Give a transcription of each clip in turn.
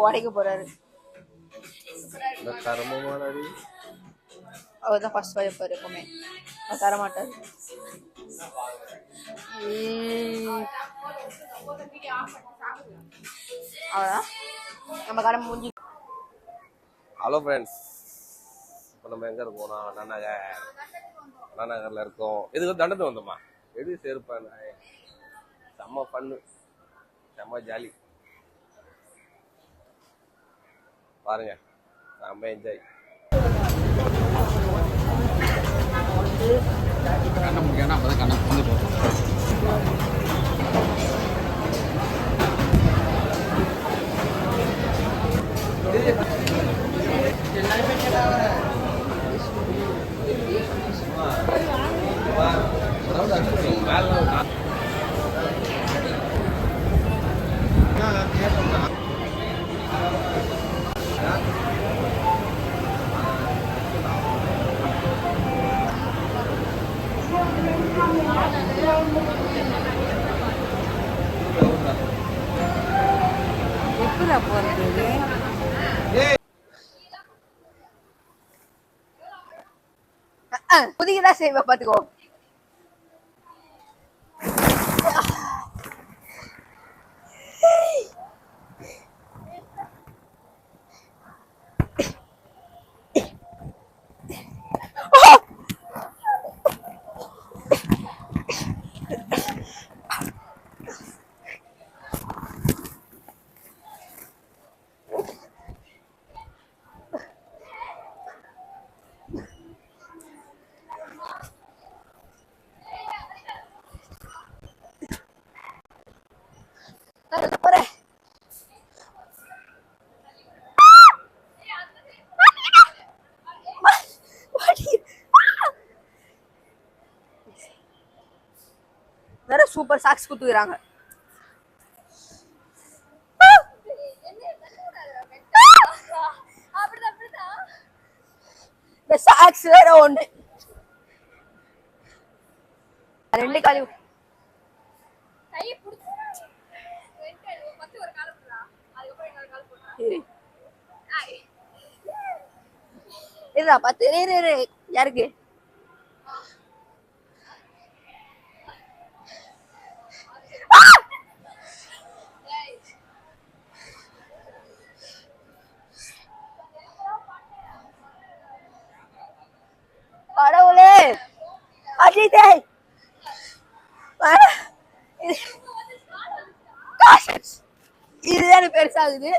உடைக்க போறாரு. அவர் தான் ஃபர்ஸ்ட் வைப்பார் எப்பவுமே. அவர் தர மாட்டார். அவ்வளோதான் நம்ம கடை முடிஞ்சு. ஹலோ ஃப்ரெண்ட்ஸ், இப்போ நம்ம எங்கே இருக்கோம்னா அண்ணா நகரில் இருக்கோம். இதுக்கு தண்டத்தை வந்தோம்மா. எது சேர்ப்பேன் செம்ம ஃபன்னு, செம்ம ஜாலி பாருங்க, செம்ம என்ஜாய். கண்ண முடியாதுன்னா அப்போ தான் கண்ணை வந்து எப்படா போறது? புதியதான் செய்வ பாத்துக்கோ. வேற சூப்பர் சாக்ஸ் குத்துக்கிறாங்க. இந்த சாக்ஸ் வேற ஒண்ணு, ரெண்டு காலி பத்து யாருக்கு கடவுளே அஜிதே இதுதான் பெருசாகுது.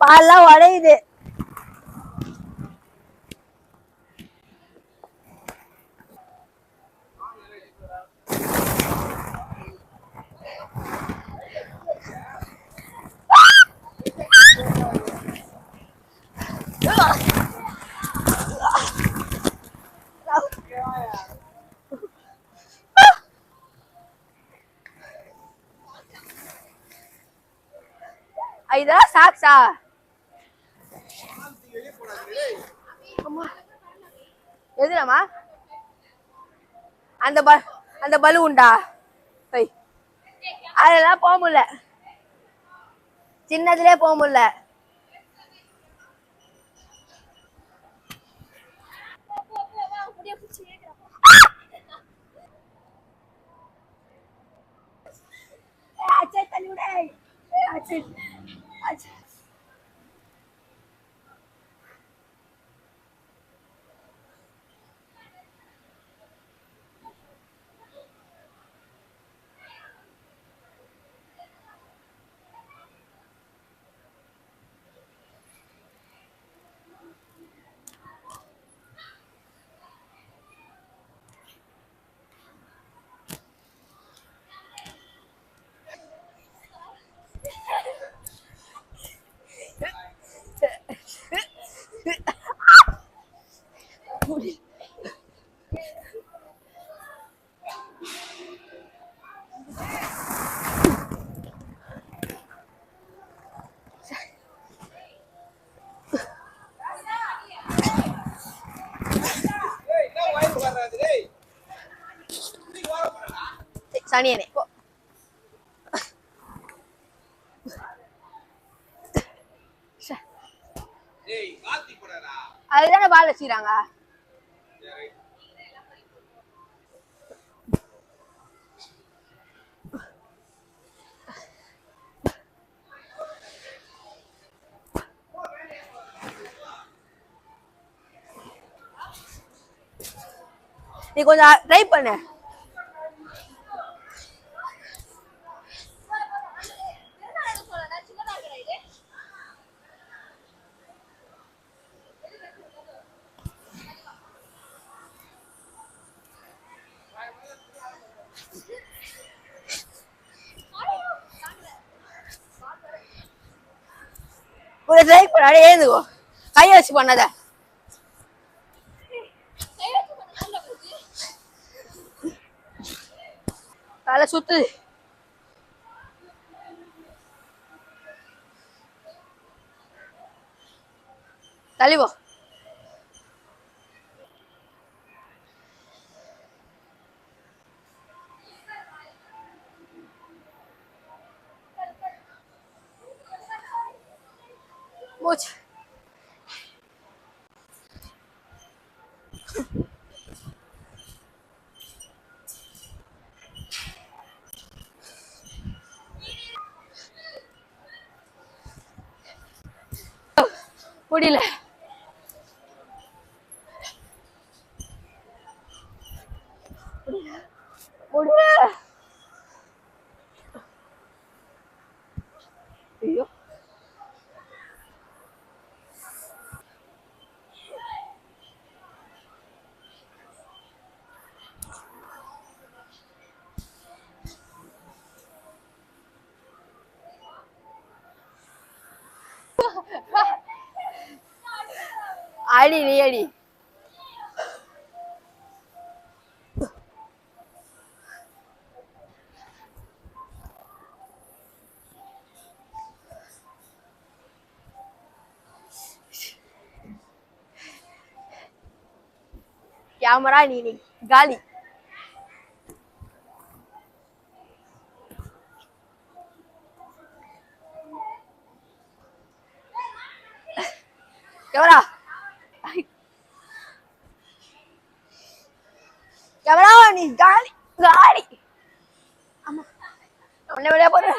பால்லாம் உடையுது. இதெல்லாம் சாக்ஸா? எதுலாமா அந்த பலு உண்டா? அதெல்லாம் போக முடியல, சின்னதுலயே போக முடியல. சனியனே போ. அதுதானே பால் வச்சுக்கிறாங்க. நீ கொஞ்சம் ட்ரை பண்ணு. ஒரு ட்ரை பண்ண ஏந்துக்கோ. கையை வச்சு பண்ணாத. தலை சுத்துது. தள்ளிப்போ. மூச்சு. முடியல. முடியல. ஐயோ. அடி நீ அடி. கேமரா நீ காலி. கேமரா கேமரா நீ காலி காலி. ஆமா உன்னை வெளியே போற.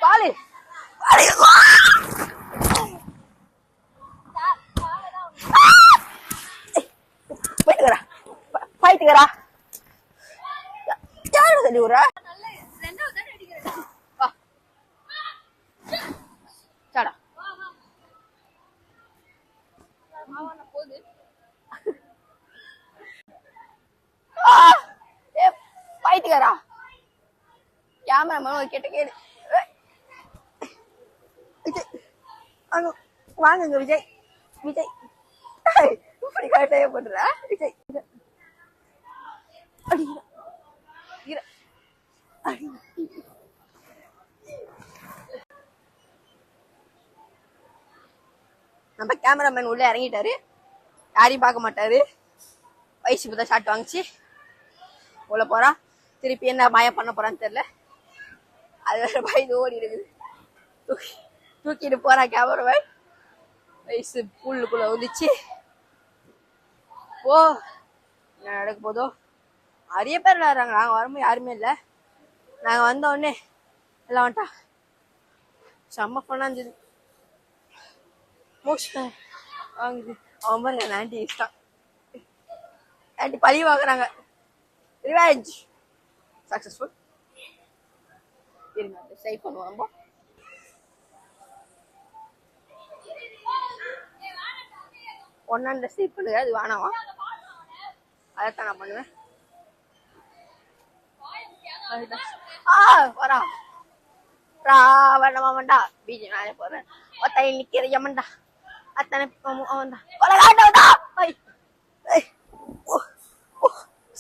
பாலு போயிட்டுக்கிறா போயிட்டுக்கிறா. யாரு தள்ளி விடுறா? சாடா போயிட்டுக்கிறா. கேமரா மேம் கேட்ட கேடு. விஜய் வாங்குங்க விஜய். விஜய் இப்படி கரெக்டாக பண்ற விஜய். நம்ம கேமராமேன் உள்ள இறங்கிட்டாரு. யாரையும் பார்க்க மாட்டாரு. வயசு இப்பதான் ஷாட் வாங்கிச்சு உள்ள போறா. திருப்பி என்ன மாயம் பண்ண போறான்னு தெரியல. அது வேற பயந்து ஓடி இருக்குது. தூக்கிட்டு போறா கேமராமேன். வயசு புல்லுக்குள்ள உதிச்சு ஓ என்ன நடக்க போதோ. நிறைய பேர் விளையாடுறாங்க. நாங்க வரும்போது யாருமே இல்லை. நாங்க வந்த உடனே எல்லாம் வந்துட்டா. செம்ம பண்ணா இருந்தது. மோஸ்ட் வாங்குது அவன் பாருங்க. ஆண்டி இஷ்டம். ஆண்டி பழி வாங்குறாங்க. Revenge successful. இருங்க சேவ் பண்ணுவோம். பொண்ணாண்ட ஸ்லீப் பண்ணுங்க, அது வேணாமா? அதைத்தான் நான் பண்ணுவேன். வரா வேண்டாமாண்டா, பீஜி நானே போறேன். ஒத்த நிக்கிற யமன்டா அத்தனை கொலகாண்டா.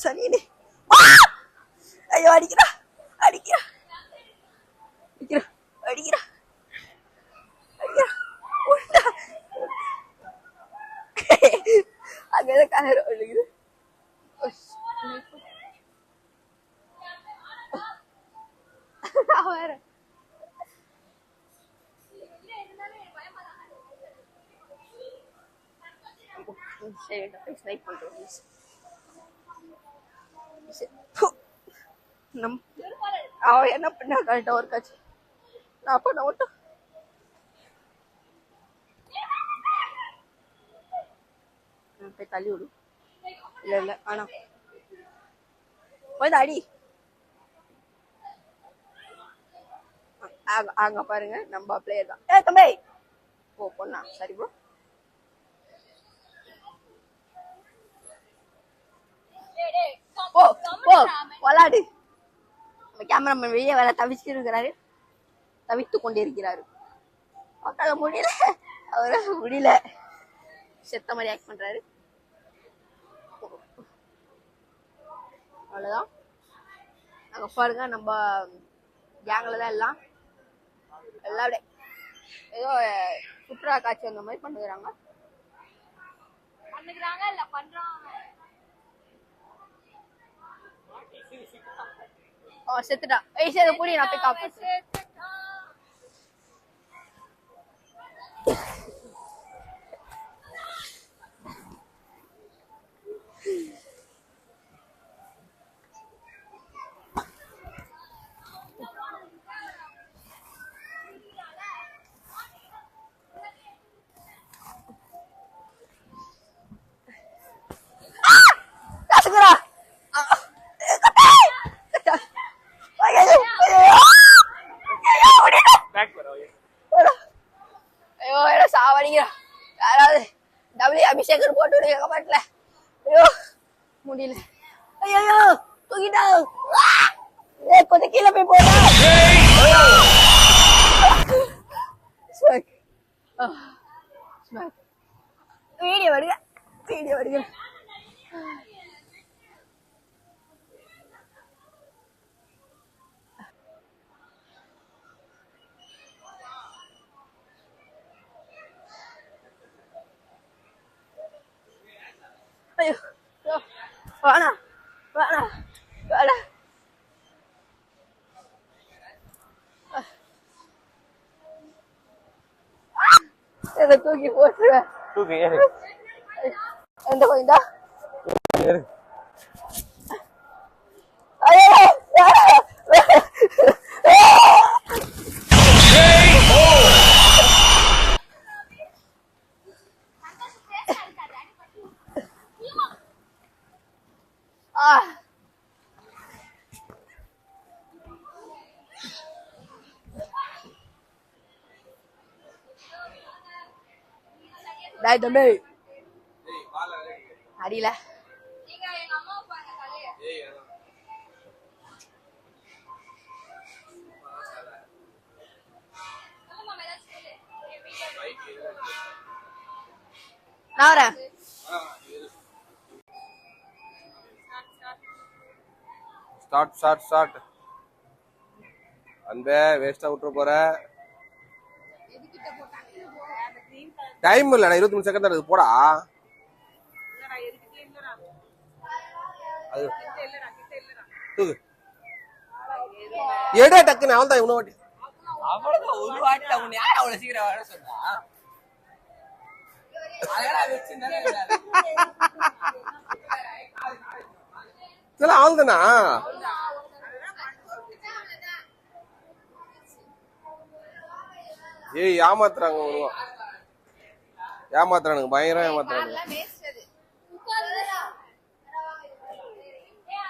சனியனே, ஐயோ அடிக்கிறா அடிக்கிறா அடிக்கிறா அடிக்கிறா அடிக்கிறா. அங்கதான் கலர் ஒழுகுது. வேற ஸ்னைப் பண்றோம். அவ என்ன பண்ணா கரெக்டா ஒர்க் ஆச்சு. நான் பண்ண மாட்டோம். போய் தள்ளி விடு. இல்ல இல்ல ஆனா போய் அடி. அங்க பாருங்க, நம்ம பிளேயர் தான். ஏ தம்பி, ஓ பொண்ணா, சரி ப்ரோ. ஓ ஓ விளாடு. நம்ம கேமராமேன் வெளியே வேற தவிச்சுட்டு இருக்கிறாரு, தவித்து கொண்டிருக்கிறாரு. அவரால் முடியல, அவரால் முடியல, செத்த மாதிரி ஆக்ட் பண்றாரு. அவ்வளவுதான். அங்க பாருங்க, நம்ம கேங்ல தான் எல்லாம் ஏதோ சுற்றுலா காட்சி வந்த மாதிரி பண்ணுறாங்க. செத்துட்டா. சரி புடி, நான் போய் காப்பாத்துறேன். யாராவது டபிள்யூ அபிஷேகர் போட்டு விடுங்க கமெண்ட்ல. ஐயோ முடியல. ஐயோ தூக்கிட்டா, கொஞ்சம் கீழே போய் போடா. வீடியோ வருங்க, வீடியோ வருங்க. ஐயோ வேணா வேணா வேணா. இதை தூக்கி போட்டுருவேன். தூக்கு ஏறு. எந்த கோயிந்தா? ஏறு. தம்பி அடியில நான் வரேன். ஸ்டார்ட். அன்பே வேஸ்டா விட்டுற போற. டைம் இல்லடா, 23 செகண்ட் தான் இருக்கு. போடா. தூக்கு எடா டக்குன்னு. அவள் தான் இவனை வாட்டி அவ்வளவுதான் ஒரு வாட்டி. அவன் யார் அவ்வளவு சீக்கிரம் வர சொன்னா? அவள் தானா? ஏய் ஏமாத்துறாங்க, வருவான். ஏமாத்துறானுங்க, பயங்கரம் ஏமாத்துறானுங்க,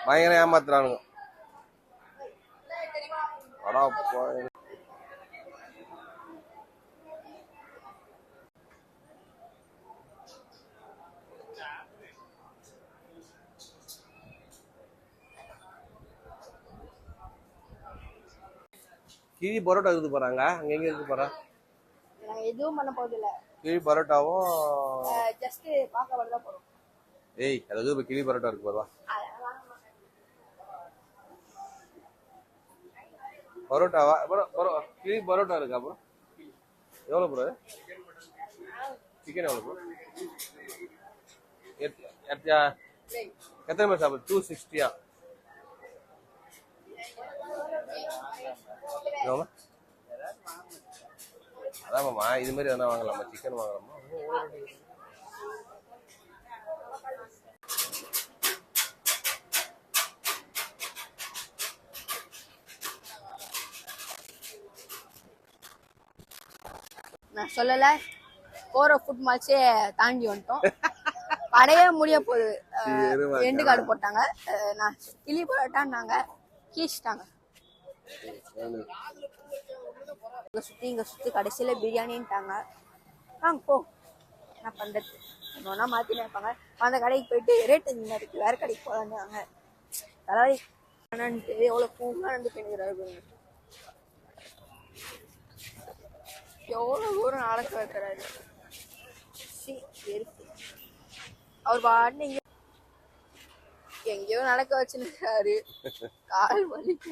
பயங்கரம் ஏமாத்துறானுங்க. அடா போய் கிழி பரோட்டா இருக்குது போறாங்க. அங்க எங்க இருக்கு போறா? நான் எதுவும் பண்ண போறதில்ல. கிழி பரோட்டாவும் ஜஸ்ட் பார்க்க வரதா போறோம். ஏய் அதாவது இப்ப கிழி பரோட்டா இருக்கு போறா. பரோட்டாவா? கிழி பரோட்டா இருக்கா ப்ரோ? எவ்வளவு ப்ரோ? சிக்கன் எவ்வளவு ப்ரோ? எத்தனை பேர் சாப்பிடு? 260 அதான் மாமா இது மாதிரி எதனா வாங்கலாமா? சிக்கன் வாங்கலாமா? நான் சொல்லல போற ஃபுட் மால்ஸே தாண்டி வந்துட்டோம். படையே முடிய போகுது. எண்டு கார்டு போட்டாங்க. நான் கிளி பரோட்டான்னாங்க, கீச்சிட்டாங்க. இங்க சுத்தி கடைசியில பிரியாணின்ட்டாங்க. போ என்ன பண்றது, ஒன்னா மாத்தின்னு இருப்பாங்க. அந்த கடைக்கு போயிட்டு ரேட் இந்த இருக்கு, வேற கடைக்கு போலான்னாங்க. தலைவலி எவ்வளவு பூங்கா வந்து பெண்கிறாரு. எவ்வளவு தூரம் நடக்க வைக்கிறாரு. அவர் பாட்டு எங்கேயோ நடக்க வச்சுருக்காரு. கால் வலிக்க.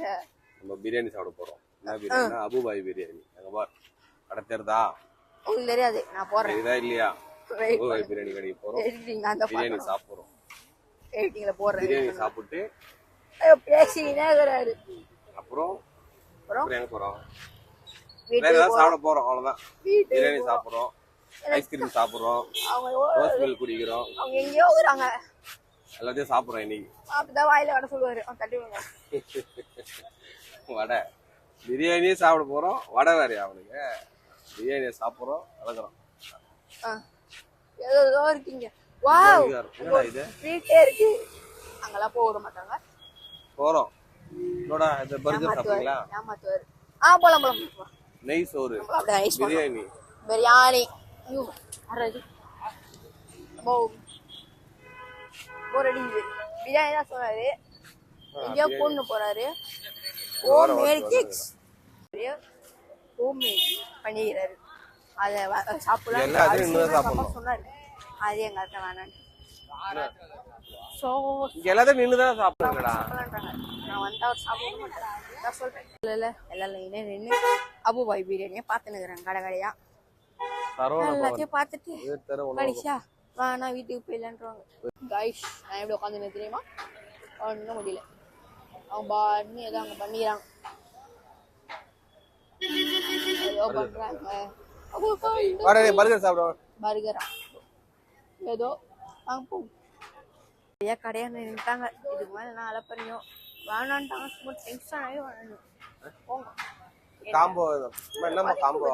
நம்ம பிரியாணி சாப்பிட போறோம். என்ன பிரியாணி? அபுபாய் பிரியாணி. அங்க பார் கடை தெரியுதா? உங்களுக்கு தெரியாது, நான் போறேன். இதா இல்லையா? அபுபாய் பிரியாணி கடைக்கு போறோம். பிரியாணி சாப்பிடுறோம். எடிட்டிங்ல போறேன். பிரியாணி சாப்பிட்டு பேசினே இருக்கிறாரு. அப்புறம் எங்க போறோம்? வீட்டுக்கு சாப்பிட போறோம். அவ்வளவுதான். பிரியாணி சாப்பிடுறோம், ஐஸ்கிரீம் சாப்பிடுறோம், ரோஸ் மில்க் குடிக்கிறோம். அவங்க எங்கேயோ இருக்கிறாங்க. எல்லாத்தையும் சாப்பிடுறோம். இன்னைக்கு அப்படிதான் வாயில வடை சொல்லுவாரு. தட்டி வடை பிரியாணியே சாப்பிட போறோம். வடை வேறையா அவனுக்கு? பிரியாணியை சாப்பிடுறோம், வளர்க்குறோம். ஏதோ இருக்கீங்க. வாவ், என்னடா இது? வீட்டே இருக்கு. அங்கெல்லாம் போக விட மாட்டாங்க. போறோம். என்னடா இந்த பர்கர் சாப்பிடுறீங்களா? ஏமாத்துவாரு. போலாம் போலாம். நெய் சோறு, பிரியாணி. பிரியாணி ஐயோ அரது போரடிக்குது. பிரியாணி தான் சொன்னாரு. எங்கேயோ பொண்ணு போறாரு. Home made cakes, home made பண்ணிக்கிறாரு. அதை சாப்பிடலாம் சொன்னாரு. அது எங்க அத்தை வேணான்னு. எல்லாத்தையும் நின்றுதான் சாப்பிடுங்கடா. நான் வந்து அவர் சாப்பிட மாட்டேன். நான் சொல்றேன் இல்ல எல்லாம் நின்று அபுபாய் பிரியாணியை பார்த்துனுக்குறேன் கடை கடையா. எல்லாத்தையும் பார்த்துட்டு கடைசியா நான் வீட்டுக்கு போயிடலான்றாங்க. கைஸ் நான் எப்படி உட்காந்து தெரியுமா? ஒன்றும் முடியல. அவங்க பாருன்னு ஏதோ அவங்க பண்ணிக்கிறாங்க. ஏதோ பண்றாங்க. பர்கரா ஏதோ வாங்க போ. கடையா நின்றுட்டாங்க. இதுக்கு மேல நான் அலப்பறியும் வேணான்ட்டாங்க. சும்மா டென்ஷன் ஆகி வேணும். போங்க. காம்போ என்னமா காம்போ?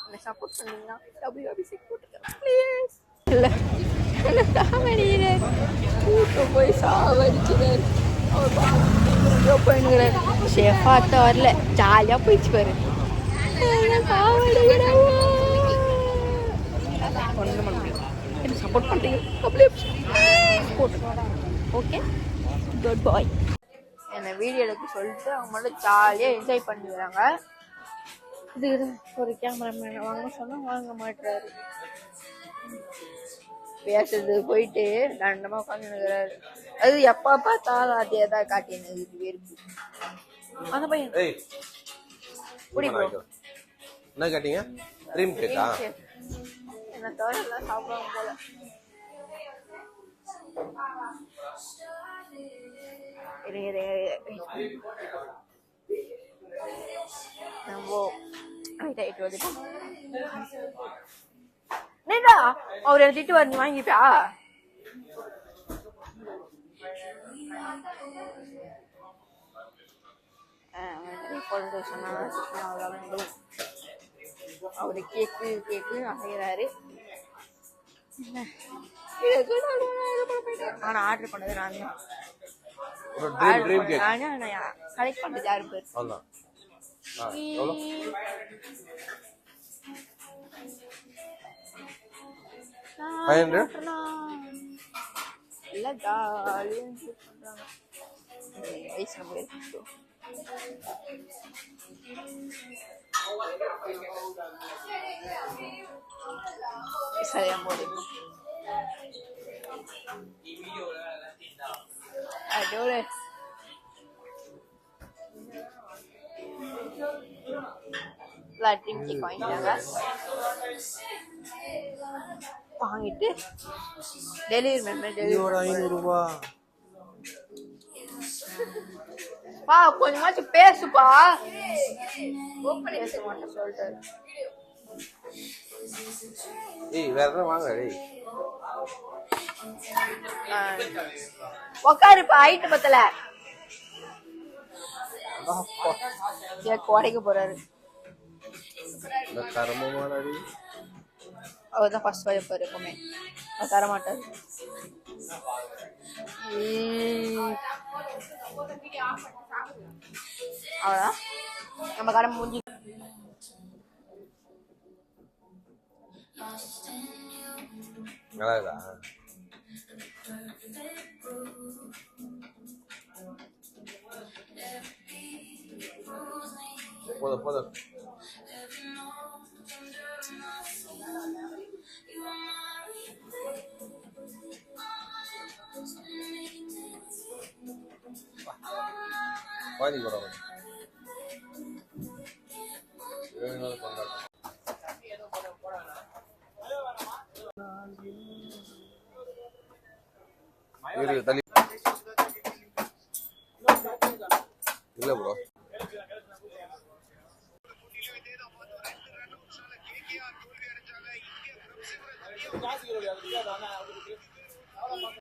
என்ன சப்போர்ட் பண்ணீங்கன்னா WWC போட்டுக்கிறேன் ப்ளீஸ். இல்ல என்ன தாமணியில கூட்டு போய் சாவடிச்சுறாரு. அவர் போயினுங்கிறார். ஷெஃபாத்த வரல, ஜாலியா போயிடுச்சு பாரு. ஒன்றும் பண்ண முடியும். என்ன சப்போர்ட் பண்றீங்க? ஓகே குட் பாய். என்னை வீடியோ எடுக்க சொல்லிட்டு அவங்க மட்டும் ஜாலியாக என்ஜாய் பண்ணிக்கிறாங்க. இதுக்கு ஒரு கேமராமேன் வாங்க சொன்னால் வாங்க மாட்டுறாரு. பேசுறது போயிட்டு தண்டமாக உட்காந்துருக்கிறாரு. அது எப்போ பார்த்தாலும் அதே தான் காட்டினது. இது வெறுப்பு. அந்த பையன் பிடிக்கும். என்ன கேட்டீங்க? ட்ரீம் கேக்கா? என்ன தவிர எல்லாம் சாப்பிடுவாங்க போல. அவர் திட்டு வர நீ வாங்கிப்பா. அவரு கேக்கு கேக்கு அசைகிறாரு. ஆனா ஆர்டர் பண்ணது நான் தான். கலெக்ட் பண்ணது யாரு பேர்? எல்லாம் ஜாலியா பண்றாங்க. சரியா போகுது அடோடு ட்ரீம் கேக் வாங்கிட்டாங்க வாங்கிட்டு டெலிவரி மேன் டெலிவரி ரூபா பா கொஞ்சமாச்சும் பேசுப்பா பேச மாட்டேன் சொல்லிட்டாரு ஏய் வேற எதாவது வாங்க டேய் உக்காருப்பா ஹைட் பத்தல கேக் உடைக்க போறாரு இந்த கர்மமானடி அவர்தான் ஃபர்ஸ்ட் வைப்பாரு எப்பவுமே அவர் தர மாட்டாரு அவ்வளோதான் நம்ம கடை மூஞ்சி நல்லா இருக்கா போதும் போதும் பாதி கூட தள்ளி